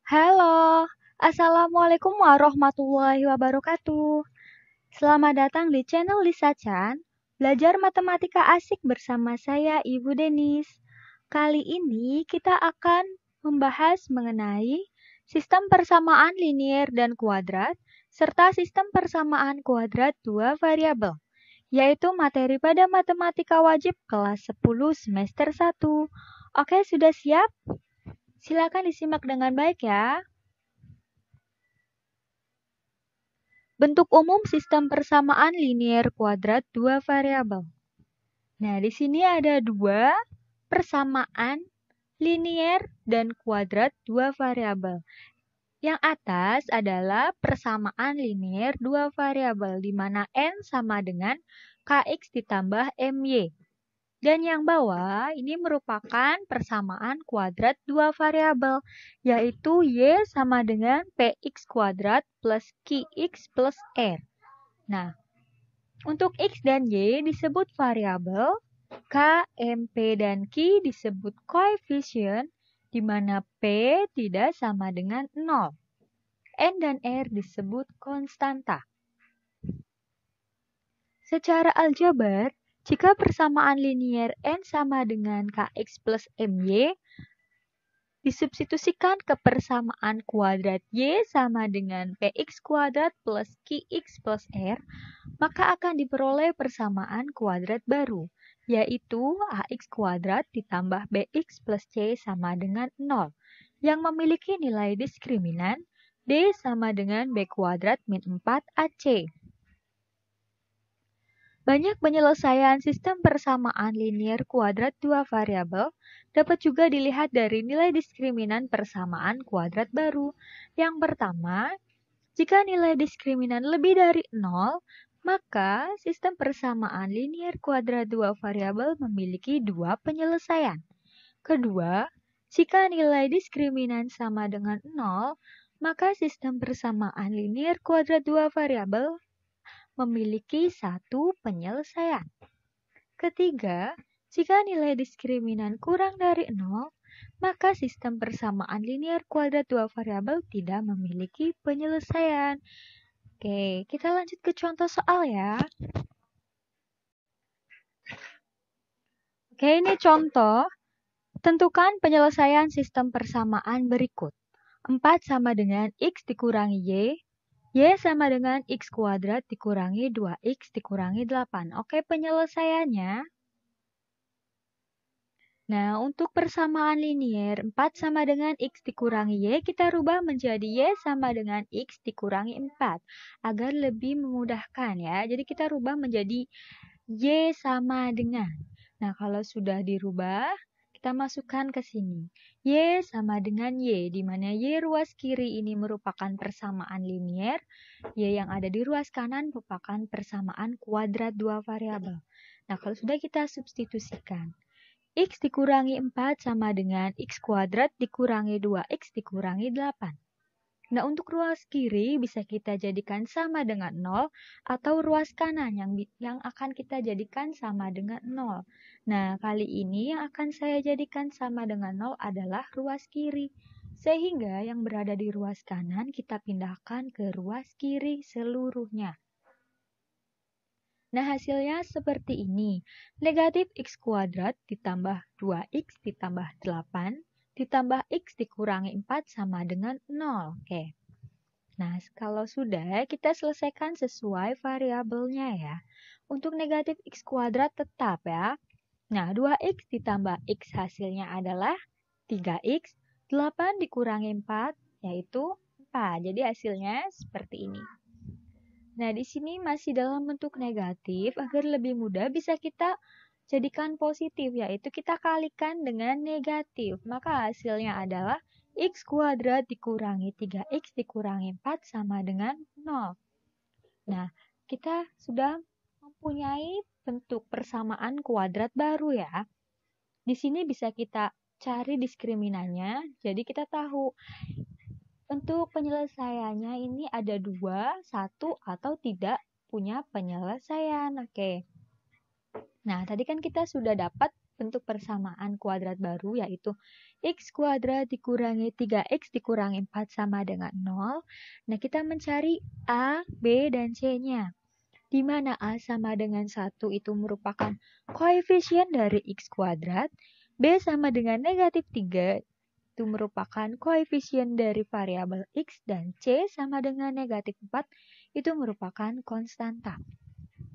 Halo, Assalamualaikum warahmatullahi wabarakatuh. Selamat datang di channel Lisa Chan, belajar matematika asik bersama saya Ibu Denis. Kali ini kita akan membahas mengenai sistem persamaan linier dan kuadrat, serta sistem persamaan kuadrat dua variabel, yaitu materi pada matematika wajib kelas 10 semester 1. Oke, sudah siap? Silakan disimak dengan baik ya. Bentuk umum sistem persamaan linier kuadrat dua variabel. Nah, di sini ada dua persamaan linier dan kuadrat dua variabel. Yang atas adalah persamaan linier dua variabel, di mana N sama dengan Kx ditambah My. Dan yang bawah ini merupakan persamaan kuadrat dua variabel, yaitu Y sama dengan Px kuadrat plus Qx plus R. Nah, untuk X dan Y disebut variabel, K, M, P, dan Q disebut koefisien, di mana P tidak sama dengan 0. N dan R disebut konstanta. Secara aljabar, jika persamaan linier N sama dengan Kx plus My, disubstitusikan ke persamaan kuadrat Y sama dengan Px kuadrat plus Qx plus R, maka akan diperoleh persamaan kuadrat baru, yaitu Ax kuadrat ditambah Bx plus C sama dengan 0, yang memiliki nilai diskriminan D sama dengan B kuadrat min 4AC. Banyak penyelesaian sistem persamaan linier kuadrat dua variabel dapat juga dilihat dari nilai diskriminan persamaan kuadrat baru. Yang pertama, jika nilai diskriminan lebih dari 0, maka sistem persamaan linier kuadrat dua variabel memiliki dua penyelesaian. Kedua, jika nilai diskriminan sama dengan 0, maka sistem persamaan linier kuadrat dua variabel memiliki satu penyelesaian. Ketiga, jika nilai diskriminan kurang dari 0, maka sistem persamaan linier kuadrat dua variabel tidak memiliki penyelesaian. Oke, kita lanjut ke contoh soal ya. Oke, ini contoh. Tentukan penyelesaian sistem persamaan berikut. 4 sama dengan X dikurangi Y sama dengan X kuadrat dikurangi 2X dikurangi 8. Oke, penyelesaiannya. Nah, untuk persamaan linier 4 sama dengan X dikurangi Y, kita rubah menjadi Y sama dengan X dikurangi 4. Agar lebih memudahkan ya. Jadi kita rubah menjadi Y sama dengan. Nah, kalau sudah dirubah, kita masukkan ke sini. Y sama dengan Y, di mana Y ruas kiri ini merupakan persamaan linier, Y yang ada di ruas kanan merupakan persamaan kuadrat dua variabel. Nah, kalau sudah kita substitusikan, X dikurangi 4 sama dengan X kuadrat dikurangi 2X dikurangi 8. Nah, untuk ruas kiri bisa kita jadikan sama dengan 0 atau ruas kanan yang akan kita jadikan sama dengan 0. Nah, kali ini yang akan saya jadikan sama dengan 0 adalah ruas kiri. Sehingga yang berada di ruas kanan kita pindahkan ke ruas kiri seluruhnya. Nah, hasilnya seperti ini. Negatif X kuadrat ditambah 2X ditambah 8 ditambah X dikurangi 4 sama dengan 0. Oke. Nah, kalau sudah, kita selesaikan sesuai variabelnya ya. Untuk negatif X kuadrat tetap ya. Nah, 2X ditambah X hasilnya adalah 3X, 8 dikurangi 4 yaitu 4. Jadi hasilnya seperti ini. Nah, di sini masih dalam bentuk negatif, agar lebih mudah bisa kita jadikan positif, yaitu kita kalikan dengan negatif. Maka hasilnya adalah X kuadrat dikurangi 3X dikurangi 4 sama dengan 0. Nah, kita sudah mempunyai bentuk persamaan kuadrat baru ya. Di sini bisa kita cari diskriminannya, jadi kita tahu untuk penyelesaiannya ini ada 2, 1, atau tidak punya penyelesaian. Oke. Nah, tadi kan kita sudah dapat bentuk persamaan kuadrat baru, yaitu x kuadrat dikurangi 3x dikurangi 4 sama dengan 0. Nah, kita mencari A, B, dan C-nya. Di mana A sama dengan 1 itu merupakan koefisien dari x kuadrat, B sama dengan negatif 3 itu merupakan koefisien dari variabel x, dan C sama dengan negatif 4 itu merupakan konstanta.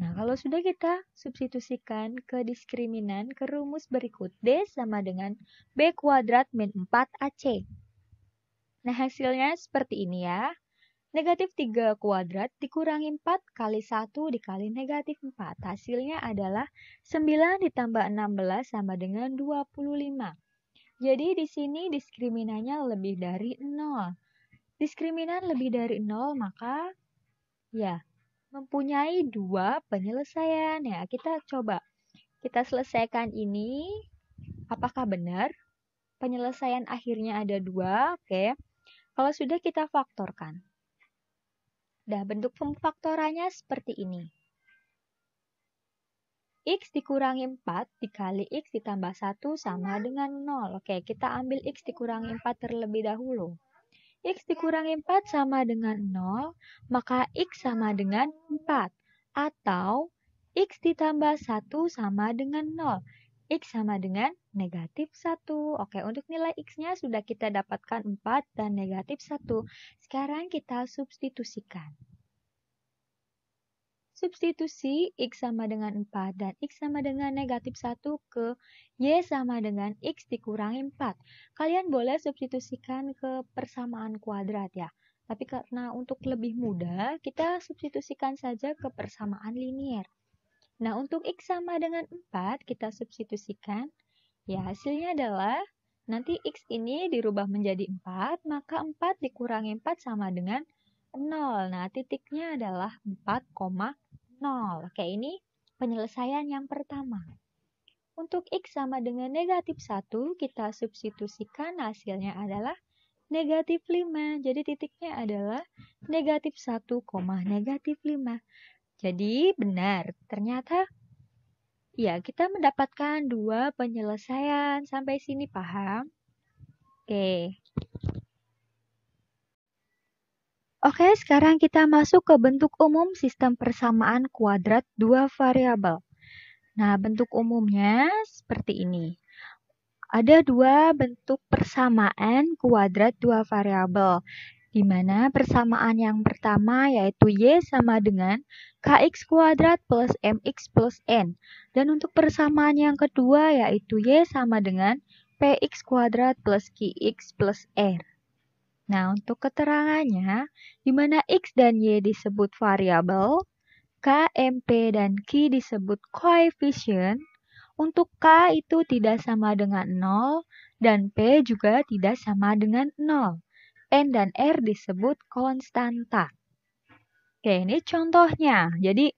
Nah, kalau sudah kita substitusikan ke diskriminan ke rumus berikut, D sama dengan B kuadrat min 4AC. Nah, hasilnya seperti ini ya. Negatif 3 kuadrat dikurangi 4 kali 1 dikali negatif 4. Hasilnya adalah 9 ditambah 16 sama dengan 25. Jadi di sini diskriminannya lebih dari 0. Diskriminan lebih dari 0 maka ya mempunyai dua penyelesaian. Ya, kita coba kita selesaikan ini. Apakah benar? Penyelesaian akhirnya ada 2. Oke. Kalau sudah kita faktorkan. Nah, bentuk pemfaktorannya seperti ini. X dikurangi 4 dikali X ditambah 1 sama dengan 0. Oke, kita ambil X dikurangi 4 terlebih dahulu. X dikurangi 4 sama dengan 0, maka X sama dengan 4. Atau X ditambah 1 sama dengan 0. X sama dengan negatif 1. Oke, untuk nilai X-nya sudah kita dapatkan 4 dan negatif 1. Sekarang kita substitusikan. Substitusi X sama dengan 4 dan X sama dengan negatif 1 ke Y sama dengan X dikurangi 4. Kalian boleh substitusikan ke persamaan kuadrat ya. Tapi karena untuk lebih mudah, kita substitusikan saja ke persamaan linier. Nah, untuk X sama dengan 4, kita substitusikan. Ya, hasilnya adalah nanti X ini dirubah menjadi 4, maka 4 dikurangi 4 sama dengan 0. Nah, titiknya adalah 4,0. Oke, ini penyelesaian yang pertama. Untuk X sama dengan negatif 1, kita substitusikan, hasilnya adalah negatif 5. Jadi titiknya adalah negatif 1, negatif 5. Jadi benar, ternyata ya kita mendapatkan dua penyelesaian. Sampai sini paham? Oke. Oke, sekarang kita masuk ke bentuk umum sistem persamaan kuadrat dua variabel. Nah, bentuk umumnya seperti ini. Ada dua bentuk persamaan kuadrat dua variabel, di mana persamaan yang pertama yaitu Y sama dengan KX kuadrat plus MX plus N. Dan untuk persamaan yang kedua yaitu Y sama dengan PX kuadrat plus QX plus R. Nah, untuk keterangannya, di mana X dan Y disebut variabel, K, MP, dan Q disebut koefisien. Untuk K itu tidak sama dengan 0, dan P juga tidak sama dengan 0. N dan R disebut konstanta. Oke, ini contohnya. Jadi,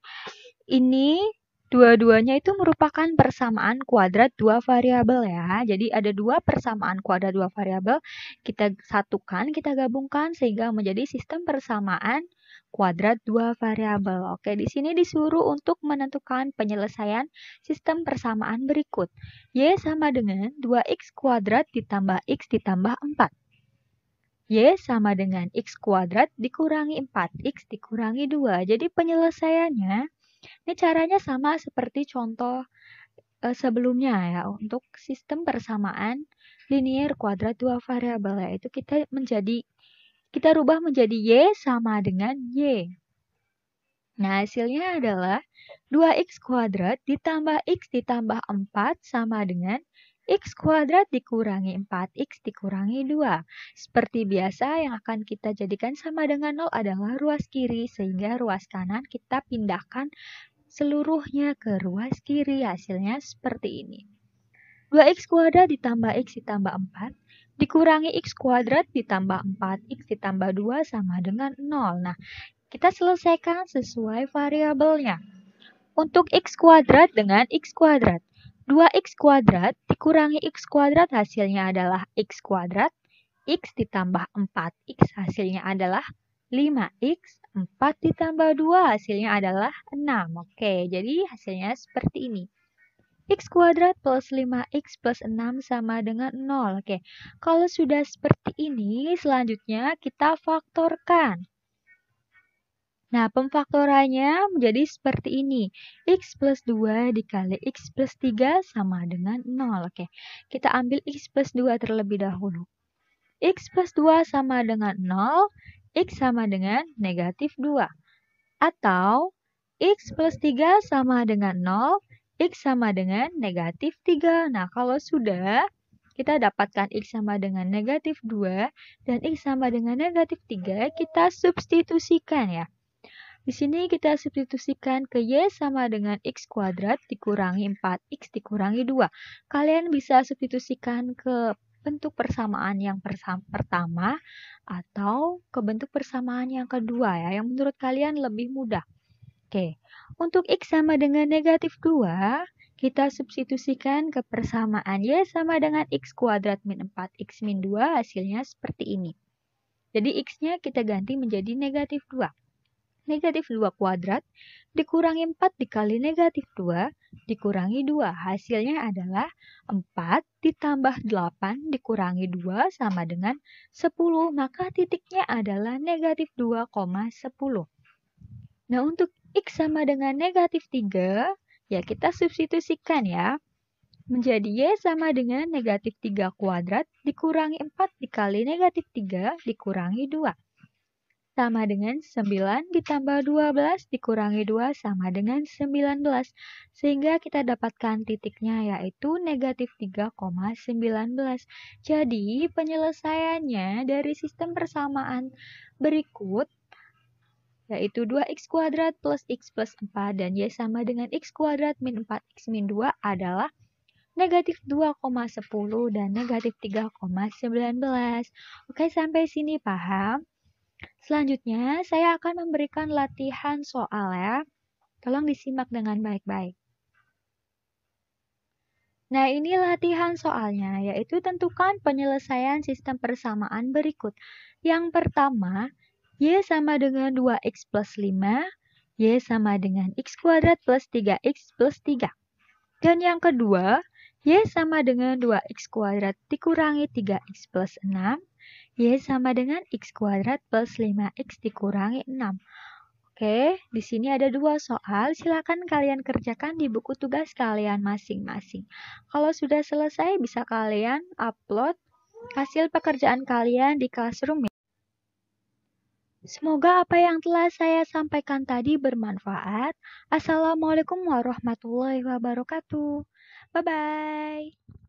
ini dua-duanya itu merupakan persamaan kuadrat dua variabel ya. Jadi ada dua persamaan kuadrat dua variabel, kita satukan, kita gabungkan sehingga menjadi sistem persamaan kuadrat dua variabel. Oke, di sini disuruh untuk menentukan penyelesaian sistem persamaan berikut. Y sama dengan 2x kuadrat ditambah x ditambah 4. Y sama dengan x kuadrat dikurangi 4x dikurangi 2. Jadi penyelesaiannya ini caranya sama seperti contoh sebelumnya ya, untuk sistem persamaan linier kuadrat dua variabel, yaitu kita rubah menjadi Y sama dengan Y. Nah, hasilnya adalah 2x kuadrat ditambah x ditambah 4 sama dengan x kuadrat dikurangi 4x dikurangi 2. Seperti biasa, yang akan kita jadikan sama dengan 0 adalah ruas kiri, sehingga ruas kanan kita pindahkan seluruhnya ke ruas kiri. Hasilnya seperti ini. 2x kuadrat ditambah x ditambah 4 dikurangi x kuadrat ditambah 4x ditambah 2 sama dengan 0. Nah, kita selesaikan sesuai variabelnya. Untuk x kuadrat dengan x kuadrat. 2x kuadrat dikurangi x kuadrat hasilnya adalah x kuadrat. X ditambah 4x hasilnya adalah 5x. 4 ditambah 2 hasilnya adalah 6. Oke, jadi hasilnya seperti ini. X kuadrat plus 5X plus 6 sama dengan 0. Oke, kalau sudah seperti ini, selanjutnya kita faktorkan. Nah, pemfaktorannya menjadi seperti ini. X plus 2 dikali X plus 3 sama dengan 0. Oke, kita ambil X plus 2 terlebih dahulu. X plus 2 sama dengan 0, X sama dengan negatif 2. Atau X plus 3 sama dengan 0, X sama dengan negatif 3. Nah, kalau sudah, kita dapatkan X sama dengan negatif 2 dan X sama dengan negatif 3, kita substitusikan ya. Di sini kita substitusikan ke Y sama dengan X kuadrat dikurangi 4X dikurangi 2. Kalian bisa substitusikan ke bentuk persamaan yang pertama atau ke bentuk persamaan yang kedua ya, yang menurut kalian lebih mudah. Oke, untuk X sama dengan negatif 2, kita substitusikan ke persamaan Y sama dengan X kuadrat min 4X min 2, hasilnya seperti ini. Jadi X-nya kita ganti menjadi negatif 2. Negatif 2 kuadrat dikurangi 4 dikali negatif 2 dikurangi 2. Hasilnya adalah 4 ditambah 8 dikurangi 2 sama dengan 10. Maka titiknya adalah negatif 2,10. Nah, untuk X sama dengan negatif 3, ya kita substitusikan ya. Menjadi Y sama dengan negatif 3 kuadrat dikurangi 4 dikali negatif 3 dikurangi 2. Sama dengan 9 ditambah 12 dikurangi 2 sama dengan 19. Sehingga kita dapatkan titiknya yaitu negatif 3,19. Jadi penyelesaiannya dari sistem persamaan berikut yaitu 2x kuadrat plus x plus 4 dan y sama dengan x kuadrat min 4x min 2 adalah negatif 2,10 dan negatif 3,19. Oke, sampai sini paham? Selanjutnya, saya akan memberikan latihan soal ya. Tolong disimak dengan baik-baik. Nah, ini latihan soalnya, yaitu tentukan penyelesaian sistem persamaan berikut. Yang pertama, Y sama dengan 2X plus 5, Y sama dengan X kuadrat plus 3X plus 3. Dan yang kedua, Y sama dengan 2X kuadrat dikurangi 3X plus 6, Y sama dengan X kuadrat plus 5X dikurangi 6. Oke, di sini ada 2 soal. Silakan kalian kerjakan di buku tugas kalian masing-masing. Kalau sudah selesai, bisa kalian upload hasil pekerjaan kalian di Classroom ya. Semoga apa yang telah saya sampaikan tadi bermanfaat. Assalamualaikum warahmatullahi wabarakatuh. Bye-bye.